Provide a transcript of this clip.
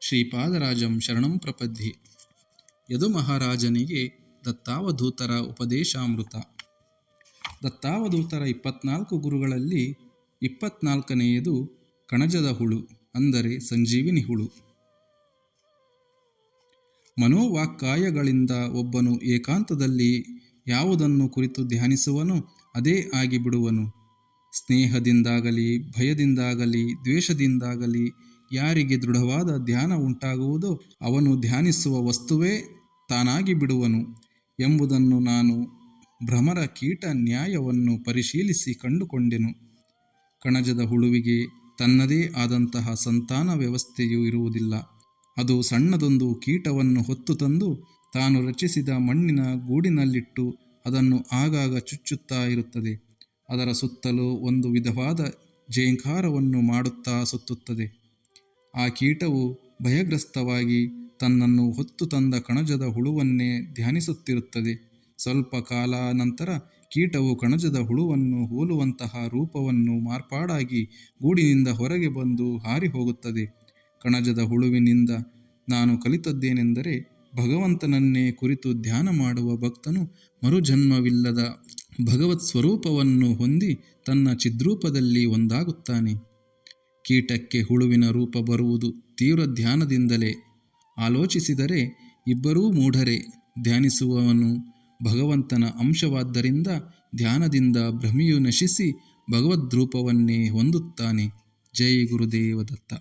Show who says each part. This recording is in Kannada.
Speaker 1: ಶ್ರೀಪಾದರಾಜಂ ಶರಣಂ ಪ್ರಪದ್ಯೆ. ಯದು ಮಹಾರಾಜನಿಗೆ ದತ್ತಾವಧೂತರ ಉಪದೇಶಾಮೃತ. ದತ್ತಾವಧೂತರ 24 ಗುರುಗಳಲ್ಲಿ 24ನೆಯದು ಕಣಜದ ಹುಳು, ಅಂದರೆ ಸಂಜೀವಿನಿ ಹುಳು. ಮನೋವಾಕ್ಕಾಯಗಳಿಂದ ಒಬ್ಬನು ಏಕಾಂತದಲ್ಲಿ ಯಾವುದನ್ನು ಕುರಿತು ಧ್ಯಾನಿಸುವನೋ ಅದೇ ಆಗಿಬಿಡುವನು. ಸ್ನೇಹದಿಂದಾಗಲಿ, ಭಯದಿಂದಾಗಲಿ, ದ್ವೇಷದಿಂದಾಗಲಿ ಯಾರಿಗೆ ದೃಢವಾದ ಧ್ಯಾನ ಉಂಟಾಗುವುದೋ ಅವನು ಧ್ಯಾನಿಸುವ ವಸ್ತುವೇ ತಾನಾಗಿ ಬಿಡುವನು ಎಂಬುದನ್ನು ನಾನು ಭ್ರಮರ ಕೀಟ ನ್ಯಾಯವನ್ನು ಪರಿಶೀಲಿಸಿ ಕಂಡುಕೊಂಡೆನು. ಕಣಜದ ಹುಳುವಿಗೆ ತನ್ನದೇ ಆದಂತಹ ಸಂತಾನ ವ್ಯವಸ್ಥೆಯೂ ಇರುವುದಿಲ್ಲ. ಅದು ಸಣ್ಣದೊಂದು ಕೀಟವನ್ನು ಹೊತ್ತು ತಂದು ತಾನು ರಚಿಸಿದ ಮಣ್ಣಿನ ಗೂಡಿನಲ್ಲಿಟ್ಟು ಅದನ್ನು ಆಗಾಗ ಚುಚ್ಚುತ್ತಾ ಇರುತ್ತದೆ. ಅದರ ಸುತ್ತಲೂ ಒಂದು ವಿಧವಾದ ಝೇಂಕಾರವನ್ನು ಮಾಡುತ್ತಾ ಸುತ್ತುತ್ತದೆ. ಆ ಕೀಟವು ಭಯಗ್ರಸ್ತವಾಗಿ ತನ್ನನ್ನು ಹೊತ್ತು ತಂದ ಕಣಜದ ಹುಳುವನ್ನೇ ಧ್ಯಾನಿಸುತ್ತಿರುತ್ತದೆ. ಸ್ವಲ್ಪ ಕಾಲ ನಂತರ ಕೀಟವು ಕಣಜದ ಹುಳುವನ್ನು ಹೋಲುವಂತಹ ರೂಪವನ್ನು ಮಾರ್ಪಾಡಾಗಿ ಗೂಡಿನಿಂದ ಹೊರಗೆ ಬಂದು ಹಾರಿ ಹೋಗುತ್ತದೆ. ಕಣಜದ ಹುಳುವಿನಿಂದ ನಾನು ಕಲಿತದ್ದೇನೆಂದರೆ, ಭಗವಂತನನ್ನೇ ಕುರಿತು ಧ್ಯಾನ ಮಾಡುವ ಭಕ್ತನು ಮರುಜನ್ಮವಿಲ್ಲದ ಭಗವತ್ ಸ್ವರೂಪವನ್ನು ಹೊಂದಿ ತನ್ನ ಚಿದ್ರೂಪದಲ್ಲಿ ಒಂದಾಗುತ್ತಾನೆ. ಕೀಟಕ್ಕೆ ಹುಳುವಿನ ರೂಪ ಬರುವುದು ತೀವ್ರ ಧ್ಯಾನದಿಂದಲೇ. ಆಲೋಚಿಸಿದರೆ ಇಬ್ಬರೂ ಮೂಢರೇ. ಧ್ಯಾನಿಸುವವನು ಭಗವಂತನ ಅಂಶವಾದ್ದರಿಂದ ಧ್ಯಾನದಿಂದ ಭ್ರಮೆಯು ನಶಿಸಿ ಭಗವದ್ರೂಪವನ್ನೇ ಹೊಂದುತ್ತಾನೆ. ಜೈ ಗುರುದೇವ ದತ್ತ.